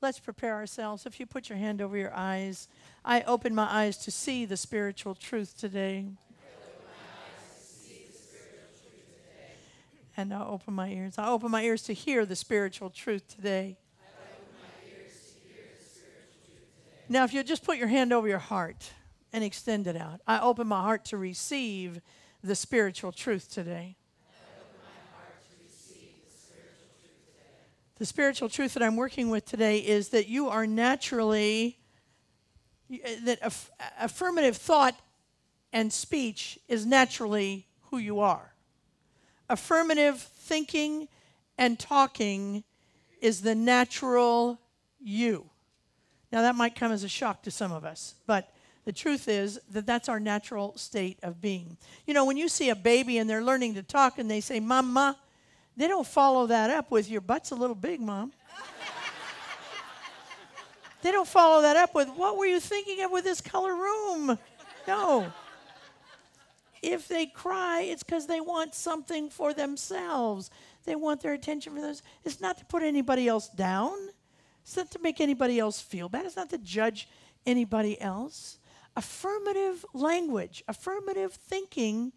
Let's prepare ourselves. If you put your hand over your eyes, I open my eyes to see the spiritual truth today. And I'll open my ears. I'll open my ears to hear the spiritual truth today. Now, if you'll just put your hand over your heart and extend it out. I open my heart to receive the spiritual truth today. The spiritual truth that I'm working with today is that you are naturally, that affirmative thought and speech is naturally who you are. Affirmative thinking and talking is the natural you. Now, that might come as a shock to some of us, but the truth is that that's our natural state of being. You know, when you see a baby and they're learning to talk and they say, Mama, they don't follow that up with, your butt's a little big, Mom. They don't follow that up with, what were you thinking of with this color room? No. If they cry, it's because they want something for themselves. They want their attention for those. It's not to put anybody else down. It's not to make anybody else feel bad. It's not to judge anybody else. Affirmative language, affirmative thinking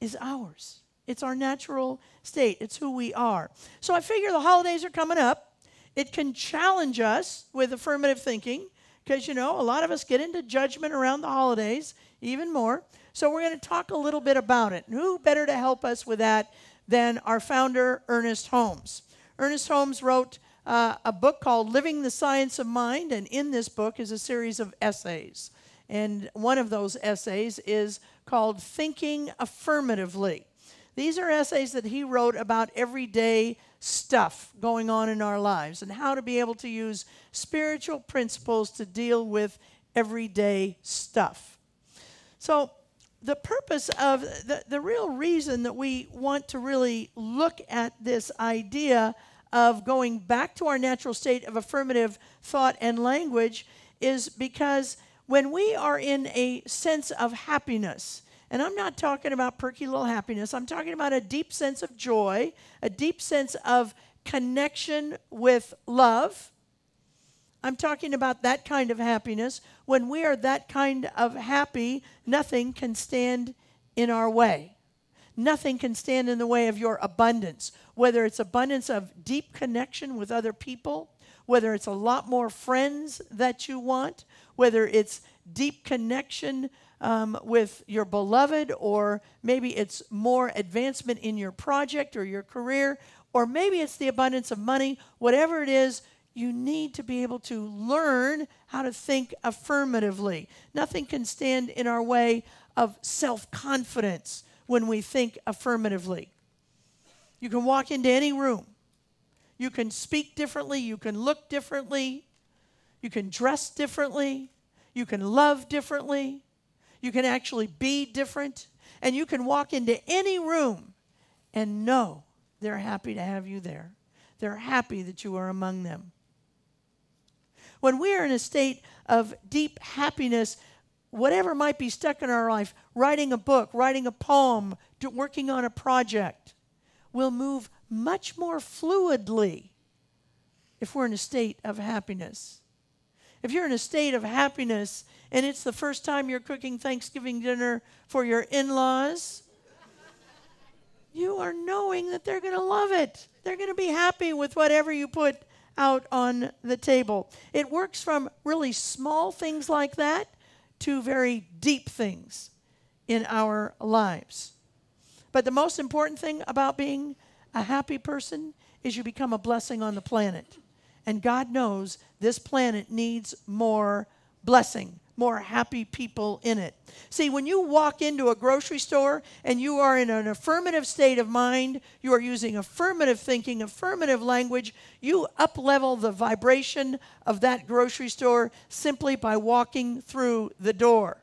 is ours. It's our natural state. It's who we are. So I figure the holidays are coming up. It can challenge us with affirmative thinking because, you know, a lot of us get into judgment around the holidays, even more. So we're going to talk a little bit about it. And who better to help us with that than our founder, Ernest Holmes. Ernest Holmes wrote a book called Living the Science of Mind, and in this book is a series of essays. And one of those essays is called Thinking Affirmatively. These are essays that he wrote about everyday stuff going on in our lives and how to be able to use spiritual principles to deal with everyday stuff. So the purpose of, the real reason that we want to really look at this idea of going back to our natural state of affirmative thought and language is because when we are in a sense of happiness, and I'm not talking about perky little happiness, I'm talking about a deep sense of joy, a deep sense of connection with love. I'm talking about that kind of happiness. When we are that kind of happy, nothing can stand in our way. Nothing can stand in the way of your abundance, whether it's abundance of deep connection with other people, whether it's a lot more friends that you want, whether it's deep connection with your beloved, or maybe it's more advancement in your project or your career, or maybe it's the abundance of money. Whatever it is, you need to be able to learn how to think affirmatively. Nothing can stand in our way of self-confidence when we think affirmatively. You can walk into any room. You can speak differently. You can look differently. You can dress differently. You can love differently. You can actually be different. And you can walk into any room and know they're happy to have you there. They're happy that you are among them. When we are in a state of deep happiness, whatever might be stuck in our life, writing a book, writing a poem, working on a project, will move much more fluidly if we're in a state of happiness. If you're in a state of happiness and it's the first time you're cooking Thanksgiving dinner for your in-laws, you are knowing that they're going to love it. They're going to be happy with whatever you put out on the table. It works from really small things like that to very deep things in our lives. But the most important thing about being a happy person is you become a blessing on the planet. And God knows this planet needs more blessing, more happy people in it. See, when you walk into a grocery store and you are in an affirmative state of mind, you are using affirmative thinking, affirmative language, you up-level the vibration of that grocery store simply by walking through the door.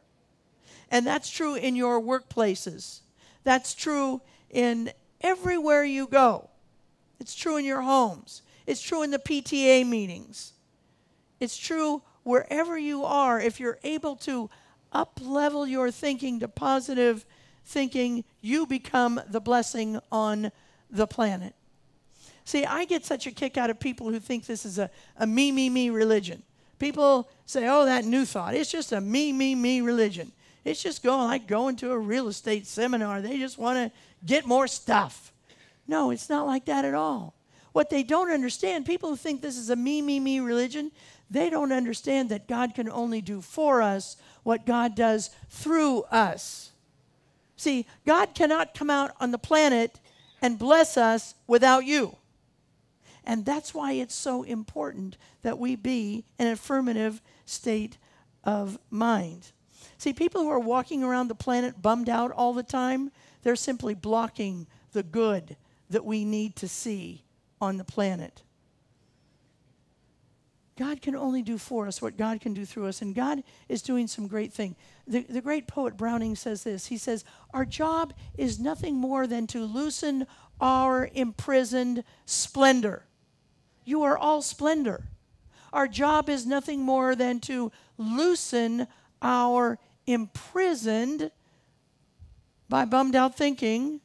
And that's true in your workplaces. That's true in everywhere you go. It's true in your homes. It's true in the PTA meetings. It's true wherever you are. If you're able to up-level your thinking to positive thinking, you become the blessing on the planet. See, I get such a kick out of people who think this is a me, me, me religion. People say, oh, that new thought. It's just a me, me, me religion. It's just going to a real estate seminar. They just want to get more stuff. No, it's not like that at all. What they don't understand, people who think this is a me, me, me religion, they don't understand that God can only do for us what God does through us. See, God cannot come out on the planet and bless us without you. And that's why it's so important that we be in an affirmative state of mind. See, people who are walking around the planet bummed out all the time, they're simply blocking the good that we need to see on the planet. God can only do for us what God can do through us, and God is doing some great thing. The great poet Browning says this. He says, our job is nothing more than to loosen our imprisoned splendor. You are all splendor. Our job is nothing more than to loosen our imprisoned, by bummed out thinking,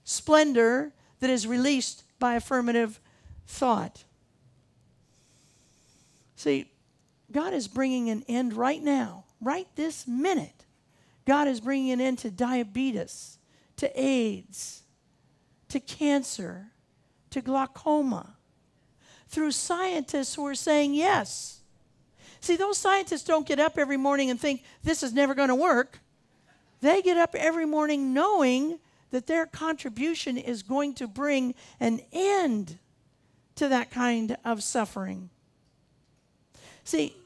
splendor that is released by affirmative thought. See, God is bringing an end right now, right this minute. God is bringing an end to diabetes, to AIDS, to cancer, to glaucoma, through scientists who are saying yes. See, those scientists don't get up every morning and think, this is never going to work. They get up every morning knowing that their contribution is going to bring an end to that kind of suffering. See,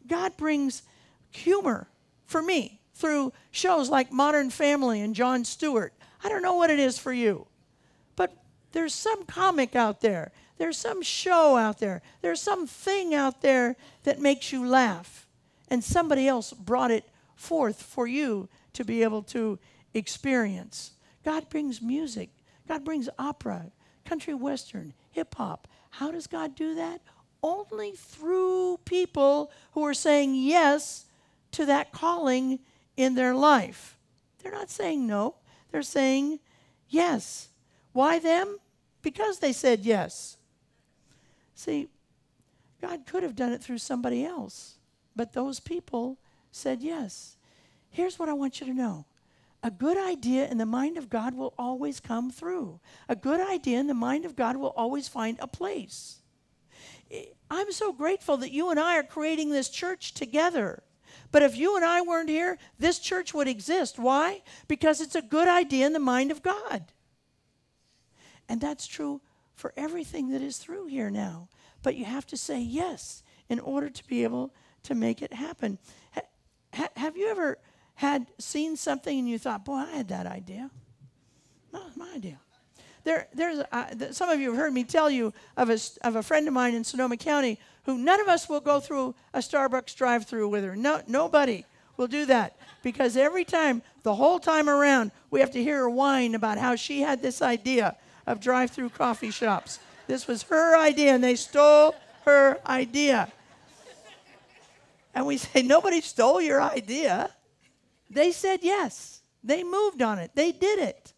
God brings humor for me through shows like Modern Family and Jon Stewart. I don't know what it is for you, but there's some comic out there. There's some show out there. There's something out there that makes you laugh. And somebody else brought it forth for you to be able to experience. God brings music. God brings opera, country western, hip-hop. How does God do that? Only through people who are saying yes to that calling in their life. They're not saying no. They're saying yes. Why them? Because they said yes. See, God could have done it through somebody else, but those people said yes. Here's what I want you to know. A good idea in the mind of God will always come through. A good idea in the mind of God will always find a place. I'm so grateful that you and I are creating this church together. But if you and I weren't here, this church would exist. Why? Because it's a good idea in the mind of God. And that's true for everything that is through here now. But you have to say yes in order to be able to make it happen. Have you ever seen something and you thought, boy, I had that idea? No, it's my idea. Some of you have heard me tell you of a friend of mine in Sonoma County who none of us will go through a Starbucks drive-through with her. No, nobody will do that, because every time, the whole time around, we have to hear her whine about how she had this idea of drive-through coffee shops. This was her idea, and they stole her idea. And we say, nobody stole your idea. They said yes. They moved on it. They did it.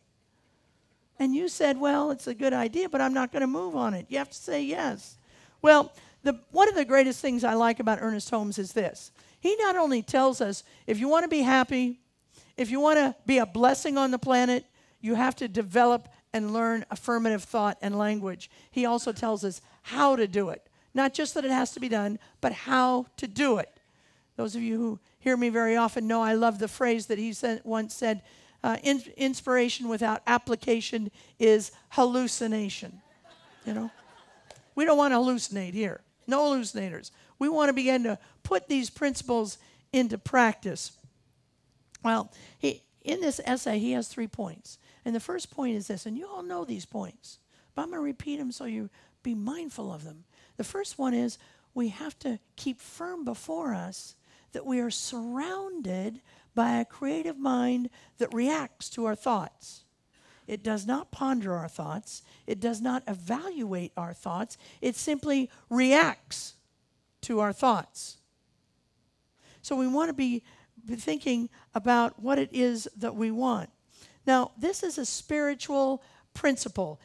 And you said, well, it's a good idea, but I'm not going to move on it. You have to say yes. Well, one of the greatest things I like about Ernest Holmes is this. He not only tells us, if you want to be happy, if you want to be a blessing on the planet, you have to develop and learn affirmative thought and language. He also tells us how to do it. Not just that it has to be done, but how to do it. Those of you who hear me very often know I love the phrase that he once said, inspiration without application is hallucination. You know? We don't want to hallucinate here. No hallucinators. We want to begin to put these principles into practice. Well, in this essay, he has 3 points. And the first point is this, and you all know these points, but I'm going to repeat them so you be mindful of them. The first one is we have to keep firm before us that we are surrounded by a creative mind that reacts to our thoughts. It does not ponder our thoughts. It does not evaluate our thoughts. It simply reacts to our thoughts. So we want to be thinking about what it is that we want. Now, this is a spiritual principle.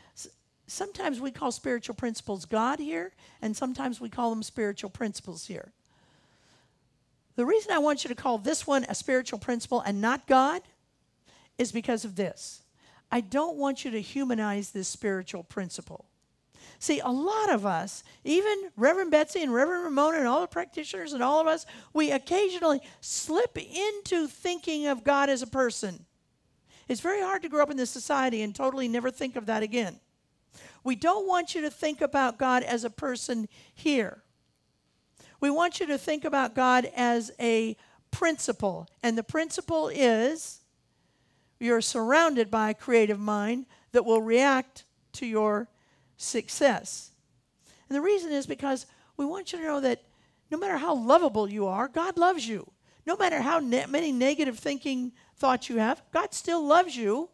sometimes we call spiritual principles God here, and sometimes we call them spiritual principles here. The reason I want you to call this one a spiritual principle and not God is because of this. I don't want you to humanize this spiritual principle. See, a lot of us, even Reverend Betsy and Reverend Ramona and all the practitioners and all of us, we occasionally slip into thinking of God as a person. It's very hard to grow up in this society and totally never think of that again. We don't want you to think about God as a person here. We want you to think about God as a principle. And the principle is you're surrounded by a creative mind that will react to your success. And the reason is because we want you to know that no matter how lovable you are, God loves you. No matter how many negative thinking thoughts you have, God still loves you.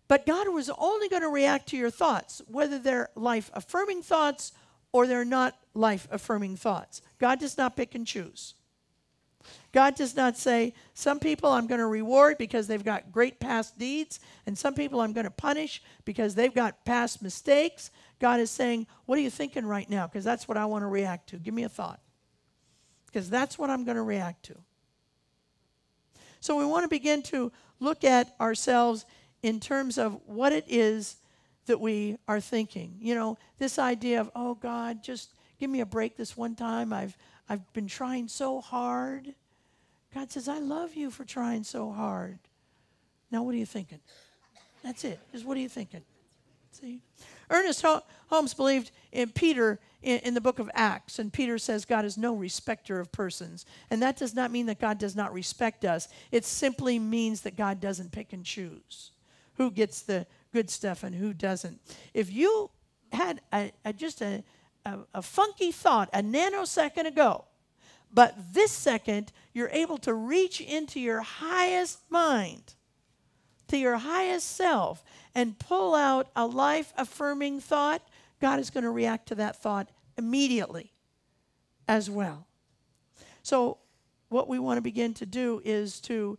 But God was only going to react to your thoughts, whether they're life-affirming thoughts or they're not life-affirming thoughts. God does not pick and choose. God does not say, some people I'm going to reward because they've got great past deeds, and some people I'm going to punish because they've got past mistakes. God is saying, what are you thinking right now? Because that's what I want to react to. Give me a thought. Because that's what I'm going to react to. So we want to begin to look at ourselves in terms of what it is that we are thinking. You know, this idea of, oh, God, just give me a break this one time. I've been trying so hard. God says, I love you for trying so hard. Now, what are you thinking? That's it. Just what are you thinking? See? Ernest Holmes believed in Peter in the book of Acts, and Peter says God is no respecter of persons. And that does not mean that God does not respect us. It simply means that God doesn't pick and choose who gets the good stuff and who doesn't. If you had just a funky thought a nanosecond ago, but this second, you're able to reach into your highest mind, to your highest self, and pull out a life-affirming thought, God is going to react to that thought immediately as well. So what we want to begin to do is to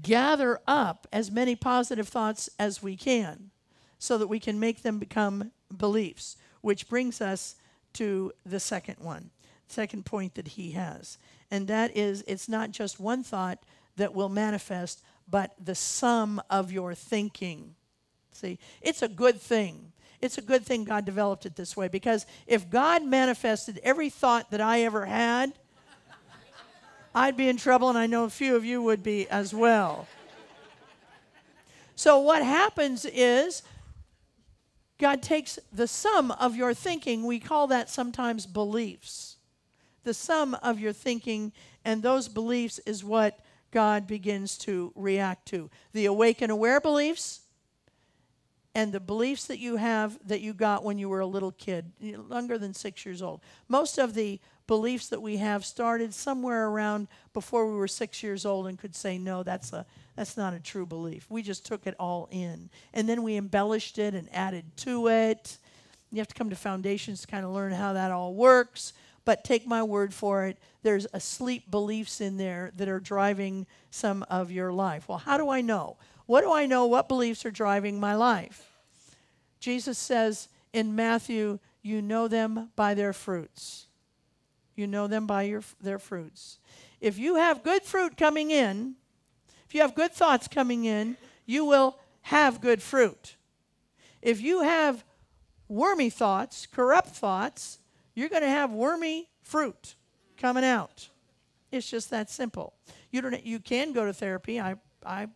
gather up as many positive thoughts as we can so that we can make them become beliefs, which brings us to the second point that he has. And that is, it's not just one thought that will manifest, but the sum of your thinking. See, it's a good thing. It's a good thing God developed it this way, because if God manifested every thought that I ever had, I'd be in trouble, and I know a few of you would be as well. So what happens is, God takes the sum of your thinking. We call that sometimes beliefs. The sum of your thinking, and those beliefs is what God begins to react to. The awake and aware beliefs and the beliefs that you have that you got when you were a little kid, younger than 6 years old. Most of the beliefs that we have started somewhere around before we were 6 years old and could say, no, that's not a true belief. We just took it all in. And then we embellished it and added to it. You have to come to foundations to kind of learn how that all works. But take my word for it, there's asleep beliefs in there that are driving some of your life. Well, how do I know? What do I know? What beliefs are driving my life? Jesus says in Matthew, you know them by their fruits. You know them by their fruits. If you have good fruit coming in, if you have good thoughts coming in, you will have good fruit. If you have wormy thoughts, corrupt thoughts, you're going to have wormy fruit coming out. It's just that simple. You can go to therapy. I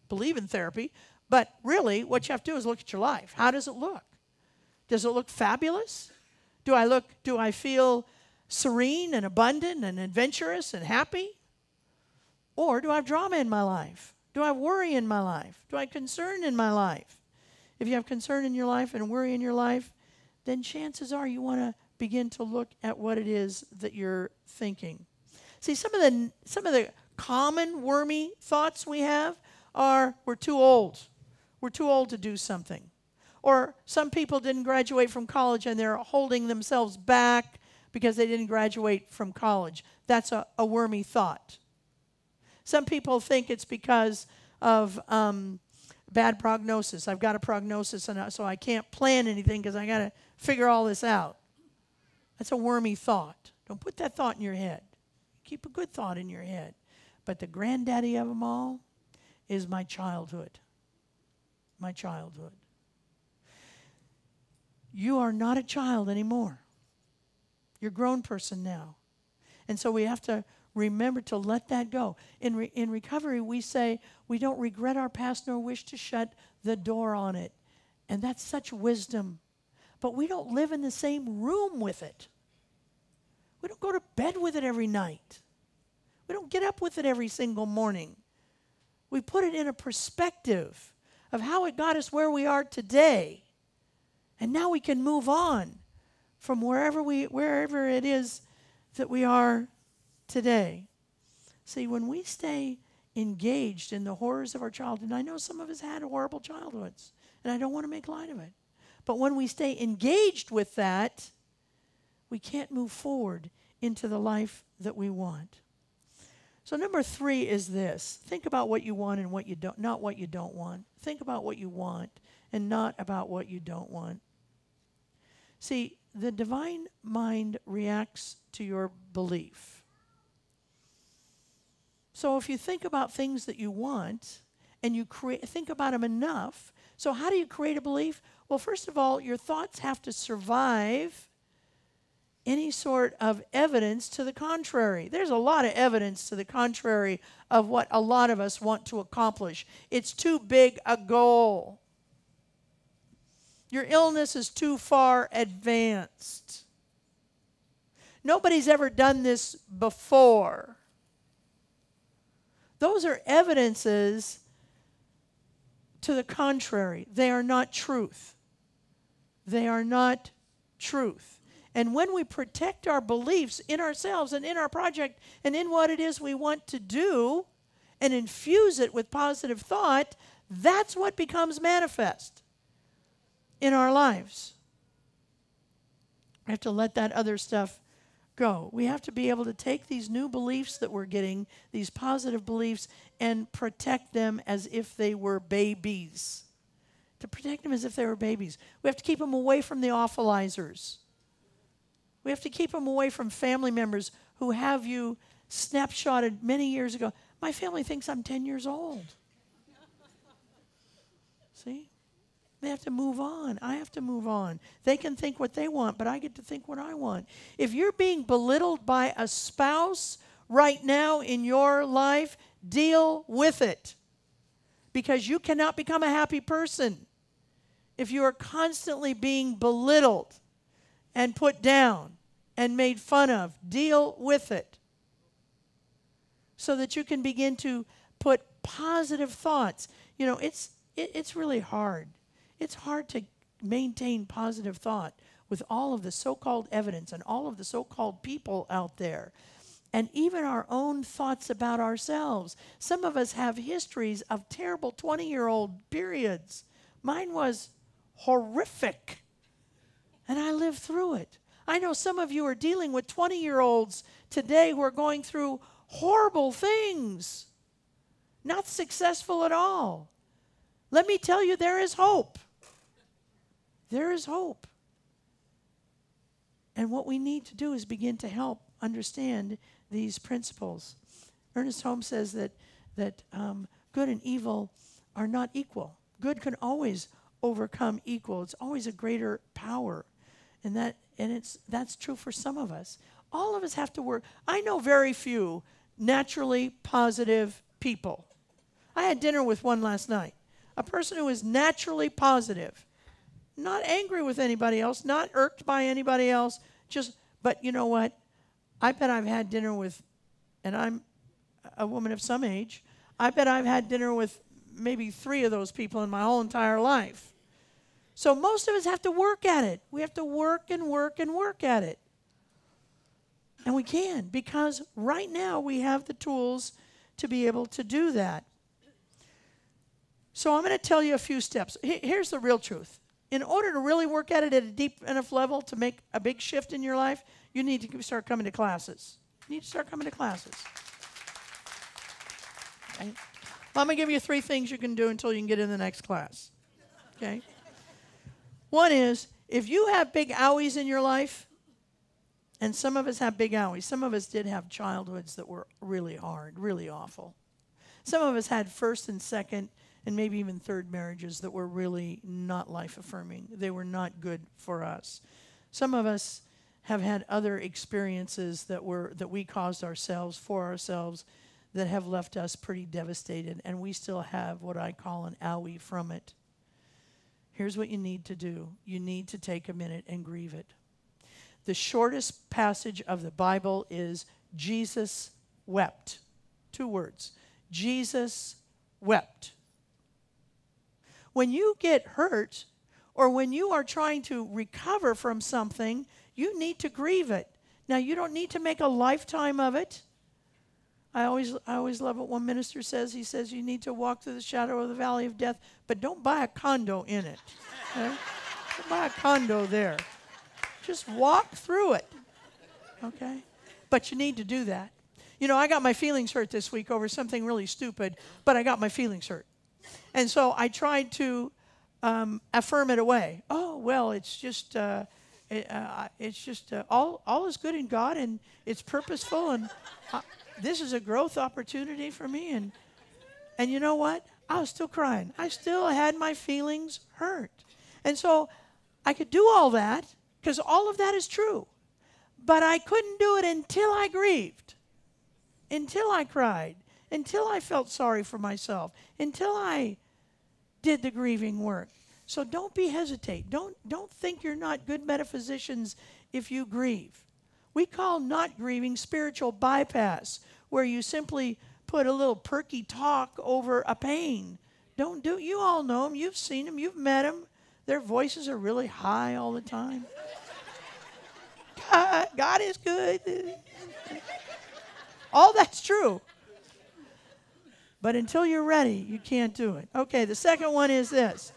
believe in therapy. But really, what you have to do is look at your life. How does it look? Does it look fabulous? Do I feel serene and abundant and adventurous and happy? Or do I have drama in my life? Do I have worry in my life? Do I have concern in my life? If you have concern in your life and worry in your life, then chances are you want to begin to look at what it is that you're thinking. See, some of the common wormy thoughts we have are, we're too old. We're too old to do something. Or some people didn't graduate from college and they're holding themselves back because they didn't graduate from college. That's a wormy thought. Some people think it's because of bad prognosis. I've got a prognosis, and so I can't plan anything because I got to figure all this out. That's a wormy thought. Don't put that thought in your head. Keep a good thought in your head. But the granddaddy of them all is my childhood. My childhood. You are not a child anymore. You're a grown person now. And so we have to remember to let that go. In recovery, we say we don't regret our past nor wish to shut the door on it. And that's such wisdom. But we don't live in the same room with it. We don't go to bed with it every night. We don't get up with it every single morning. We put it in a perspective of how it got us where we are today. And now we can move on from wherever it is that we are today. See, when we stay engaged in the horrors of our childhood, and I know some of us had horrible childhoods, and I don't want to make light of it. But when we stay engaged with that, we can't move forward into the life that we want. So number 3 is this. Think about what you want and what you don't, not what you don't want. Think about what you want and not about what you don't want. See, the divine mind reacts to your belief. So if you think about things that you want and you think about them enough, so how do you create a belief? Well, first of all, your thoughts have to survive any sort of evidence to the contrary. There's a lot of evidence to the contrary of what a lot of us want to accomplish. It's too big a goal. Your illness is too far advanced. Nobody's ever done this before. Those are evidences to the contrary. They are not truth. They are not truth. And when we protect our beliefs in ourselves and in our project and in what it is we want to do and infuse it with positive thought, that's what becomes manifest in our lives. We have to let that other stuff go. We have to be able to take these new beliefs that we're getting, these positive beliefs, and protect them as if they were babies. To protect them as if they were babies. We have to keep them away from the awfulizers. We have to keep them away from family members who have you snapshotted many years ago. My family thinks I'm 10 years old. See? They have to move on. I have to move on. They can think what they want, but I get to think what I want. If you're being belittled by a spouse right now in your life, deal with it. Because you cannot become a happy person if you are constantly being belittled and put down and made fun of. Deal with it so that you can begin to put positive thoughts. You know, it's really hard. It's hard to maintain positive thought with all of the so-called evidence and all of the so-called people out there. And even our own thoughts about ourselves. Some of us have histories of terrible 20-year-old periods. Mine was horrific. And I lived through it. I know some of you are dealing with 20-year-olds today who are going through horrible things. Not successful at all. Let me tell you, there is hope. There is hope. And what we need to do is begin to help understand these principles. Ernest Holmes says that good and evil are not equal. Good can always overcome evil. It's always a greater power. And that's true for some of us. All of us have to work. I know very few naturally positive people. I had dinner with one last night. A person who is naturally positive. Not angry with anybody else, not irked by anybody else, but you know what? I bet I've had dinner with, and I'm a woman of some age, I bet I've had dinner with maybe 3 of those people in my whole entire life. So most of us have to work at it. We have to work and work and work at it. And we can, because right now we have the tools to be able to do that. So I'm going to tell you a few steps. Here's the real truth. In order to really work at it at a deep enough level to make a big shift in your life, you need to start coming to classes. You need to start coming to classes. Okay? I'm going to give you 3 things you can do until you can get in the next class. Okay? One is, if you have big owies in your life, and some of us have big owies. Some of us did have childhoods that were really hard, really awful. Some of us had first and second and maybe even third marriages that were really not life-affirming. They were not good for us. Some of us have had other experiences that we caused ourselves, for ourselves, that have left us pretty devastated, and we still have what I call an owie from it. Here's what you need to do. You need to take a minute and grieve it. The shortest passage of the Bible is Jesus wept. 2 words. Jesus wept. When you get hurt or when you are trying to recover from something, you need to grieve it. Now, you don't need to make a lifetime of it. I always love what one minister says. He says you need to walk through the shadow of the valley of death, but don't buy a condo in it. Okay? Don't buy a condo there. Just walk through it, okay? But you need to do that. You know, I got my feelings hurt this week over something really stupid, but I got my feelings hurt. And so I tried to affirm it away. Oh, well, it's just all is good in God, and it's purposeful, and this is a growth opportunity for me. And you know what? I was still crying. I still had my feelings hurt. And so I could do all that, because all of that is true. But I couldn't do it until I grieved, until I cried, until I felt sorry for myself, until I did the grieving work. So don't hesitate. Don't think you're not good metaphysicians if you grieve. We call not grieving spiritual bypass, where you simply put a little perky talk over a pain. You all know them. You've seen them. You've met them. Their voices are really high all the time. God is good. All that's true. But until you're ready, you can't do it. Okay, the second one is this.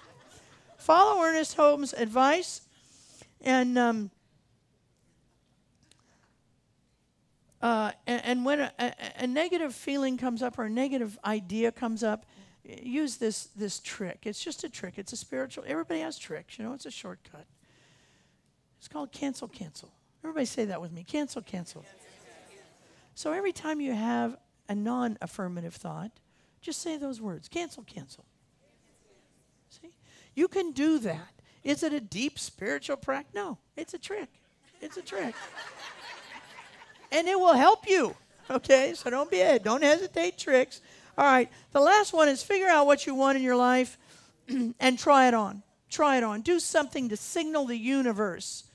Follow Ernest Holmes' advice, and when a negative feeling comes up or a negative idea comes up, use this trick. It's just a trick. It's a spiritual. Everybody has tricks. You know, it's a shortcut. It's called cancel, cancel. Everybody say that with me. Cancel, cancel. So every time you have a non-affirmative thought, just say those words. Cancel, cancel. See? You can do that. Is it a deep spiritual practice? No, it's a trick. It's a trick. And it will help you. Okay? So don't hesitate, tricks. All right. The last one is figure out what you want in your life and try it on. Try it on. Do something to signal the universe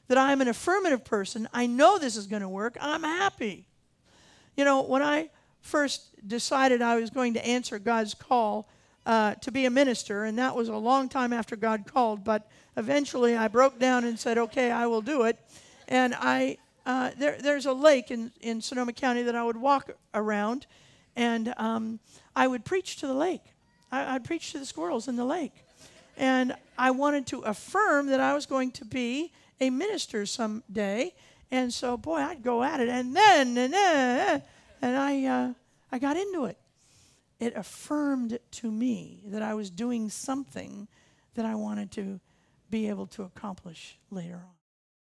that I'm an affirmative person. I know this is going to work. I'm happy. You know, when I first decided I was going to answer God's call to be a minister, and that was a long time after God called, but eventually I broke down and said, okay, I will do it. And there's a lake in Sonoma County that I would walk around, and I would preach to the lake. I'd preach to the squirrels in the lake. And I wanted to affirm that I was going to be a minister someday. And so, boy, I'd go at it. And then, I got into it. It affirmed to me that I was doing something that I wanted to be able to accomplish later on.